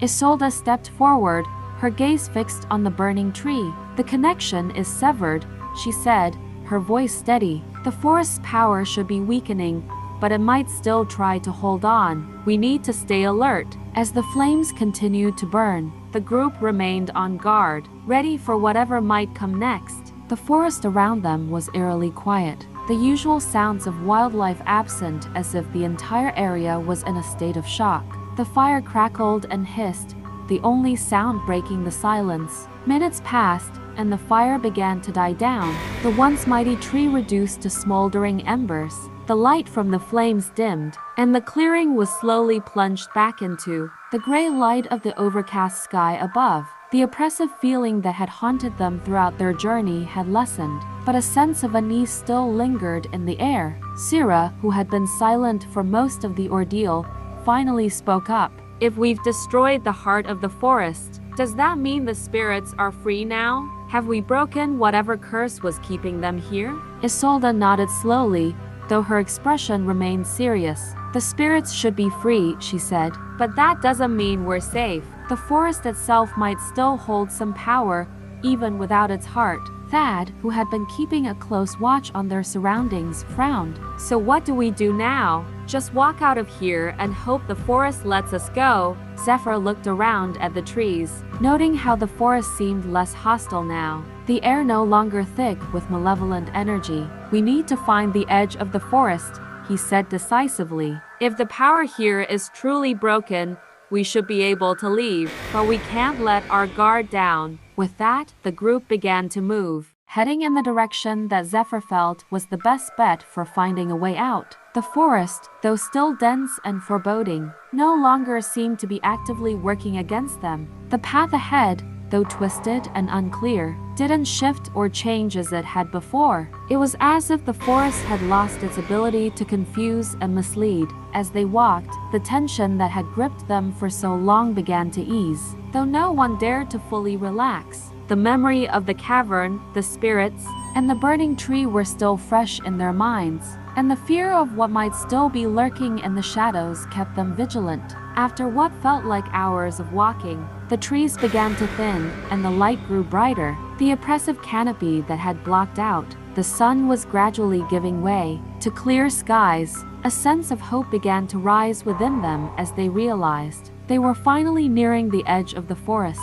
Isolde stepped forward, her gaze fixed on the burning tree. "The connection is severed," she said, her voice steady. "The forest's power should be weakening, but it might still try to hold on. We need to stay alert." As the flames continued to burn, the group remained on guard, ready for whatever might come next. The forest around them was eerily quiet, the usual sounds of wildlife absent, as if the entire area was in a state of shock. The fire crackled and hissed, the only sound breaking the silence. Minutes passed, and the fire began to die down. The once mighty tree reduced to smoldering embers. The light from the flames dimmed, and the clearing was slowly plunged back into the gray light of the overcast sky above. The oppressive feeling that had haunted them throughout their journey had lessened, but a sense of unease still lingered in the air. Syrah, who had been silent for most of the ordeal, finally spoke up. "If we've destroyed the heart of the forest, does that mean the spirits are free now? Have we broken whatever curse was keeping them here?" Isolde nodded slowly, though her expression remained serious. "The spirits should be free," she said, "but that doesn't mean we're safe. The forest itself might still hold some power, even without its heart." Thad, who had been keeping a close watch on their surroundings, frowned. "So what do we do now? Just walk out of here and hope the forest lets us go?" Zephyr looked around at the trees, noting how the forest seemed less hostile now, the air no longer thick with malevolent energy. "We need to find the edge of the forest," he said decisively. "If the power here is truly broken, we should be able to leave, but we can't let our guard down." With that, the group began to move, heading in the direction that Zephyr felt was the best bet for finding a way out. The forest, though still dense and foreboding, no longer seemed to be actively working against them. The path ahead, though twisted and unclear, didn't shift or change as it had before. It was as if the forest had lost its ability to confuse and mislead. As they walked, the tension that had gripped them for so long began to ease, though no one dared to fully relax. The memory of the cavern, the spirits, and the burning tree were still fresh in their minds, and the fear of what might still be lurking in the shadows kept them vigilant. After what felt like hours of walking, the trees began to thin, and the light grew brighter. The oppressive canopy that had blocked out the sun was gradually giving way to clear skies. A sense of hope began to rise within them as they realized they were finally nearing the edge of the forest.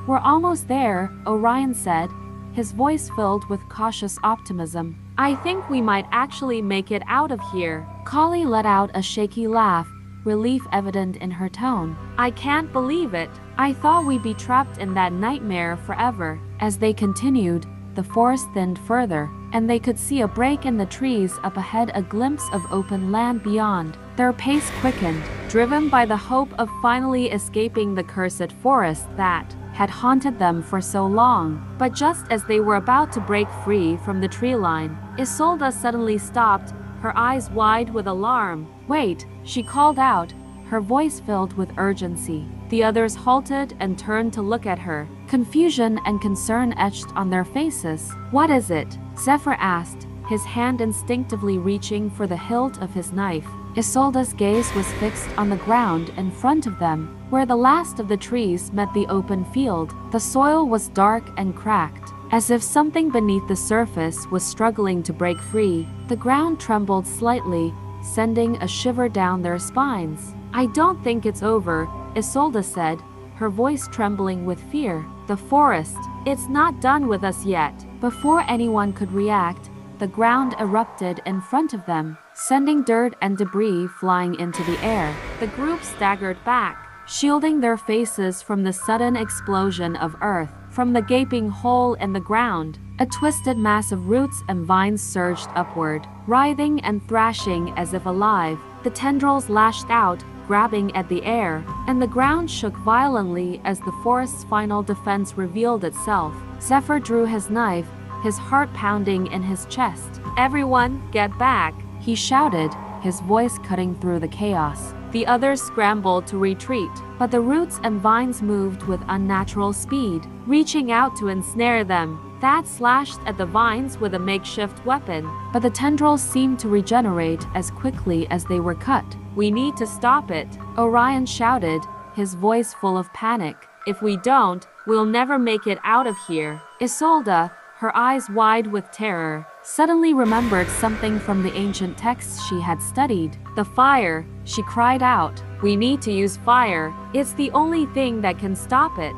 "We're almost there," Orion said, his voice filled with cautious optimism. "I think we might actually make it out of here." Kali let out a shaky laugh, relief evident in her tone. "I can't believe it. I thought we'd be trapped in that nightmare forever." As they continued, the forest thinned further, and they could see a break in the trees up ahead, a glimpse of open land beyond. Their pace quickened, driven by the hope of finally escaping the cursed forest that had haunted them for so long. But just as they were about to break free from the tree line, Isolde suddenly stopped, her eyes wide with alarm. "Wait," she called out, her voice filled with urgency. The others halted and turned to look at her, confusion and concern etched on their faces. "What is it?" Zephyr asked, his hand instinctively reaching for the hilt of his knife. Isolde's gaze was fixed on the ground in front of them, where the last of the trees met the open field. The soil was dark and cracked, as if something beneath the surface was struggling to break free. The ground trembled slightly, sending a shiver down their spines. "I don't think it's over," Isolde said, her voice trembling with fear. "The forest, it's not done with us yet." Before anyone could react, the ground erupted in front of them, sending dirt and debris flying into the air. The group staggered back, shielding their faces from the sudden explosion of earth. From the gaping hole in the ground, a twisted mass of roots and vines surged upward, writhing and thrashing as if alive. The tendrils lashed out, grabbing at the air, and the ground shook violently as the forest's final defense revealed itself. Zephyr drew his knife, his heart pounding in his chest. "Everyone, get back!" he shouted, his voice cutting through the chaos. The others scrambled to retreat, but the roots and vines moved with unnatural speed, reaching out to ensnare them. Thad slashed at the vines with a makeshift weapon, but the tendrils seemed to regenerate as quickly as they were cut. "We need to stop it," Orion shouted, his voice full of panic. "If we don't, we'll never make it out of here." Isolde, her eyes wide with terror, suddenly remembered something from the ancient texts she had studied. "The fire," she cried out. "We need to use fire. It's the only thing that can stop it."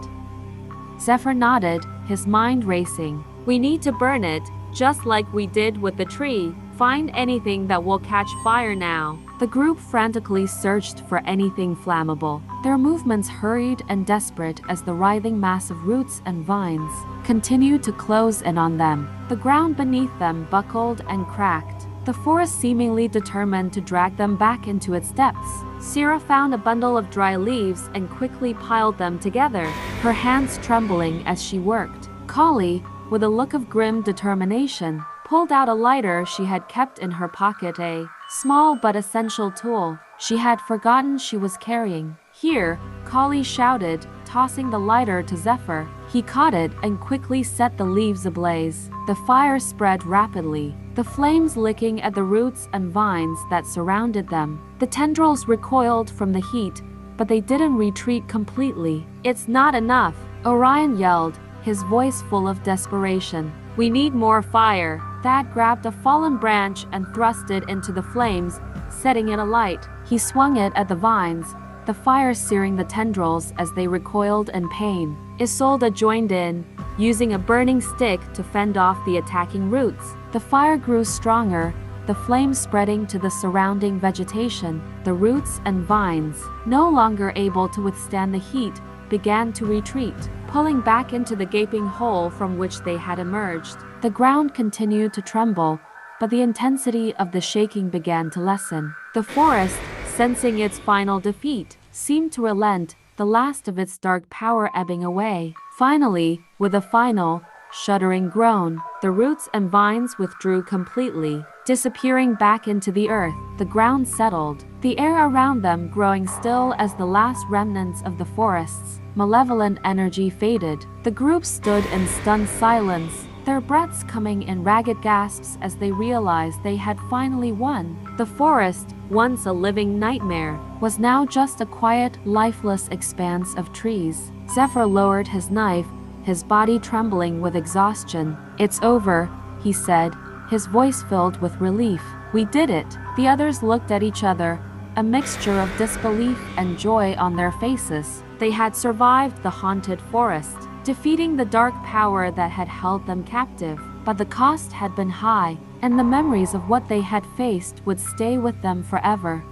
Zephyr nodded, his mind racing. "We need to burn it, just like we did with the tree. Find anything that will catch fire now." The group frantically searched for anything flammable, their movements hurried and desperate as the writhing mass of roots and vines continued to close in on them. The ground beneath them buckled and cracked, the forest seemingly determined to drag them back into its depths. Sierra found a bundle of dry leaves and quickly piled them together, her hands trembling as she worked. Kali, with a look of grim determination, pulled out a lighter she had kept in her pocket, a small but essential tool she had forgotten she was carrying. "Here," Kali shouted, tossing the lighter to Zephyr. He caught it and quickly set the leaves ablaze. The fire spread rapidly, the flames licking at the roots and vines that surrounded them. The tendrils recoiled from the heat, but they didn't retreat completely. "It's not enough," Orion yelled, his voice full of desperation. "We need more fire." Thad grabbed a fallen branch and thrust it into the flames, setting it alight. He swung it at the vines, the fire searing the tendrils as they recoiled in pain. Isolde joined in, using a burning stick to fend off the attacking roots. The fire grew stronger, the flames spreading to the surrounding vegetation. The roots and vines, no longer able to withstand the heat, began to retreat, pulling back into the gaping hole from which they had emerged. The ground continued to tremble, but the intensity of the shaking began to lessen. The forest, sensing its final defeat, seemed to relent, the last of its dark power ebbing away. Finally, with a final, shuddering groan, the roots and vines withdrew completely, disappearing back into the earth. The ground settled, the air around them growing still as the last remnants of the forest's malevolent energy faded. The group stood in stunned silence, their breaths coming in ragged gasps as they realized they had finally won. The forest, once a living nightmare, was now just a quiet, lifeless expanse of trees. Zephyr lowered his knife, his body trembling with exhaustion. "It's over," he said, his voice filled with relief. "We did it." The others looked at each other, a mixture of disbelief and joy on their faces. They had survived the haunted forest, defeating the dark power that had held them captive. But the cost had been high, and the memories of what they had faced would stay with them forever.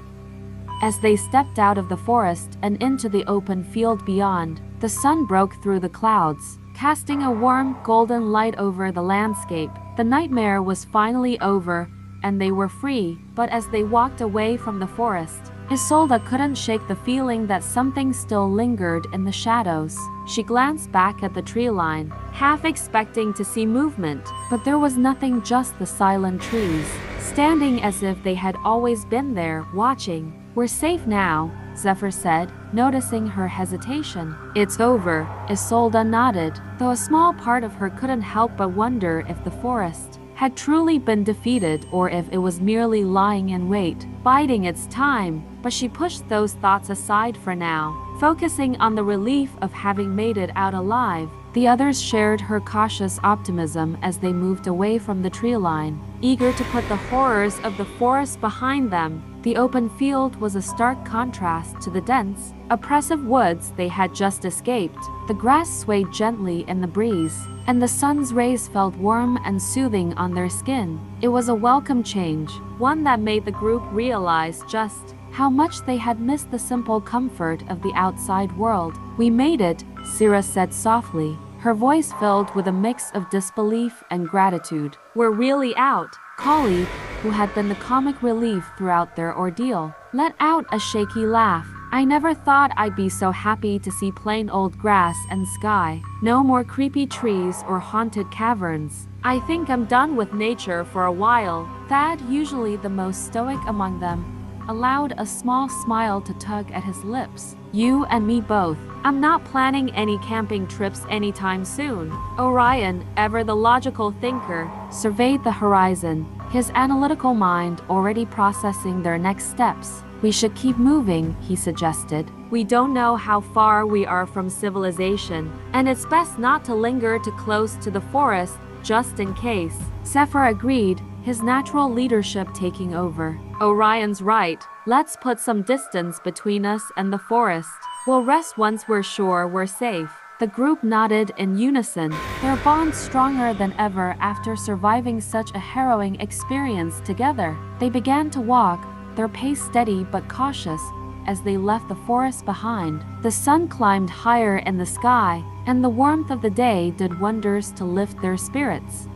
As they stepped out of the forest and into the open field beyond, the sun broke through the clouds, casting a warm, golden light over the landscape. The nightmare was finally over, and they were free. But as they walked away from the forest, Isolde couldn't shake the feeling that something still lingered in the shadows. She glanced back at the tree line, half expecting to see movement, but there was nothing, just the silent trees, standing as if they had always been there, watching. "We're safe now," Zephyr said, noticing her hesitation. "It's over," Isolde nodded, though a small part of her couldn't help but wonder if the forest had truly been defeated or if it was merely lying in wait, biding its time. But she pushed those thoughts aside for now, focusing on the relief of having made it out alive. The others shared her cautious optimism as they moved away from the tree line, eager to put the horrors of the forest behind them. The open field was a stark contrast to the dense, oppressive woods they had just escaped. The grass swayed gently in the breeze, and the sun's rays felt warm and soothing on their skin. It was a welcome change, one that made the group realize just how much they had missed the simple comfort of the outside world. "We made it," Sierra said softly, her voice filled with a mix of disbelief and gratitude. "We're really out." Kali, who had been the comic relief throughout their ordeal, let out a shaky laugh. "I never thought I'd be so happy to see plain old grass and sky. No more creepy trees or haunted caverns. I think I'm done with nature for a while." Thad, usually the most stoic among them, allowed a small smile to tug at his lips. You and me both. I'm not planning any camping trips anytime soon. Orion, ever the logical thinker, surveyed the horizon, his analytical mind already processing their next steps. We should keep moving, he suggested. We don't know how far we are from civilization, and it's best not to linger too close to the forest, just in case. Zephyr agreed, his natural leadership taking over. Orion's right. Let's put some distance between us and the forest. We'll rest once we're sure we're safe. The group nodded in unison, their bond stronger than ever after surviving such a harrowing experience together. They began to walk, their pace steady but cautious, as they left the forest behind. The sun climbed higher in the sky, and the warmth of the day did wonders to lift their spirits.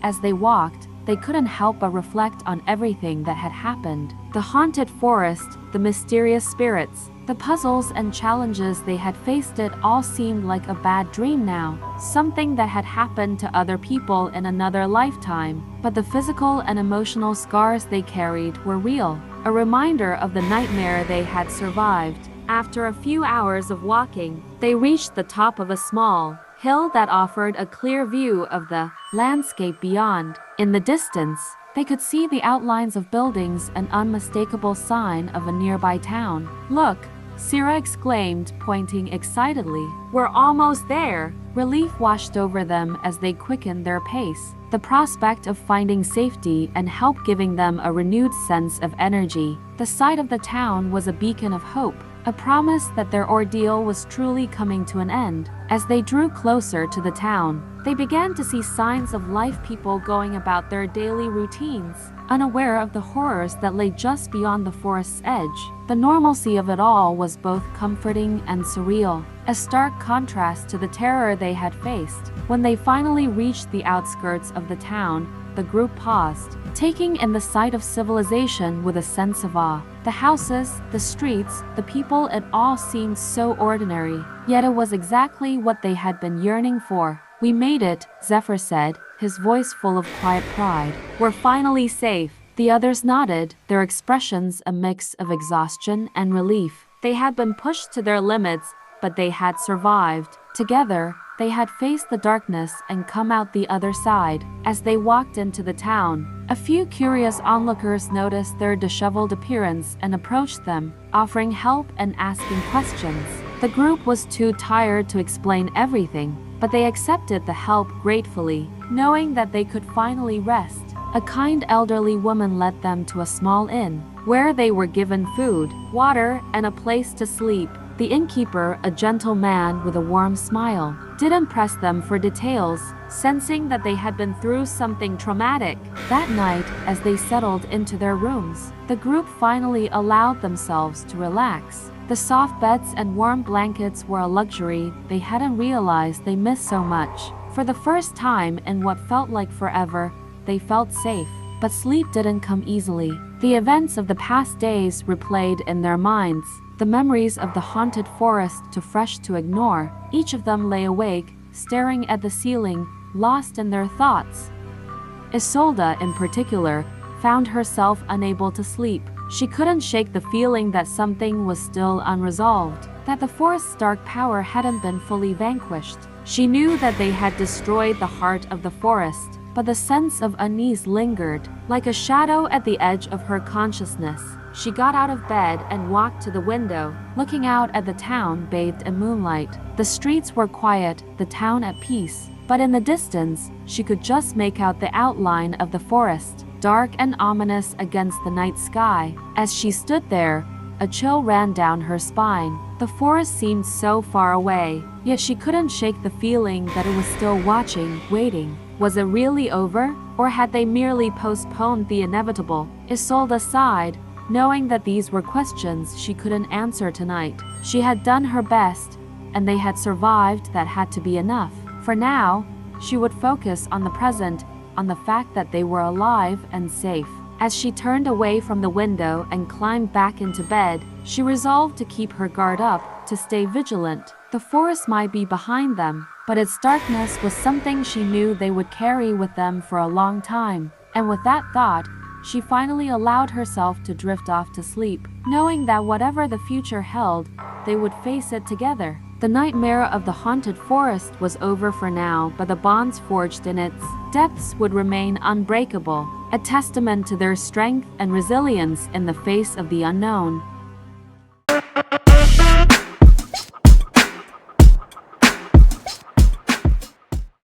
As they walked, they couldn't help but reflect on everything that had happened. The haunted forest, the mysterious spirits, the puzzles and challenges they had faced, it all seemed like a bad dream now, something that had happened to other people in another lifetime. But the physical and emotional scars they carried were real, a reminder of the nightmare they had survived. After a few hours of walking, they reached the top of a small hill that offered a clear view of the landscape beyond. In the distance, they could see the outlines of buildings, an unmistakable sign of a nearby town. Look, Sierra exclaimed, pointing excitedly. We're almost there. Relief washed over them as they quickened their pace, the prospect of finding safety and help giving them a renewed sense of energy. The sight of the town was a beacon of hope, a promise that their ordeal was truly coming to an end. As they drew closer to the town, they began to see signs of life, people going about their daily routines, unaware of the horrors that lay just beyond the forest's edge. The normalcy of it all was both comforting and surreal, a stark contrast to the terror they had faced. When they finally reached the outskirts of the town, the group paused, taking in the sight of civilization with a sense of awe. The houses, the streets, the people, it all seemed so ordinary, yet it was exactly what they had been yearning for. We made it, Zephyr said, his voice full of quiet pride. We're finally safe. The others nodded, their expressions a mix of exhaustion and relief. They had been pushed to their limits, but they had survived. Together, they had faced the darkness and come out the other side. As they walked into the town, a few curious onlookers noticed their disheveled appearance and approached them, offering help and asking questions. The group was too tired to explain everything, but they accepted the help gratefully, knowing that they could finally rest. A kind elderly woman led them to a small inn, where they were given food, water, and a place to sleep. The innkeeper, a gentle man with a warm smile, didn't press them for details, sensing that they had been through something traumatic. That night, as they settled into their rooms, the group finally allowed themselves to relax. The soft beds and warm blankets were a luxury they hadn't realized they missed so much. For the first time in what felt like forever, they felt safe. But sleep didn't come easily. The events of the past days replayed in their minds, the memories of the haunted forest too fresh to ignore. Each of them lay awake, staring at the ceiling, lost in their thoughts. Isolde, in particular, found herself unable to sleep. She couldn't shake the feeling that something was still unresolved, that the forest's dark power hadn't been fully vanquished. She knew that they had destroyed the heart of the forest, but the sense of unease lingered, like a shadow at the edge of her consciousness. She got out of bed and walked to the window, looking out at the town bathed in moonlight. The streets were quiet, the town at peace, but in the distance, she could just make out the outline of the forest, dark and ominous against the night sky. As she stood there, a chill ran down her spine. The forest seemed so far away, yet she couldn't shake the feeling that it was still watching, waiting. Was it really over, or had they merely postponed the inevitable? Isolde sighed, knowing that these were questions she couldn't answer tonight. She had done her best, and they had survived. That had to be enough. For now, she would focus on the present, on the fact that they were alive and safe. As she turned away from the window and climbed back into bed, she resolved to keep her guard up, to stay vigilant. The forest might be behind them, but its darkness was something she knew they would carry with them for a long time. And with that thought, she finally allowed herself to drift off to sleep, knowing that whatever the future held, they would face it together. The nightmare of the haunted forest was over for now, but the bonds forged in its depths would remain unbreakable, a testament to their strength and resilience in the face of the unknown.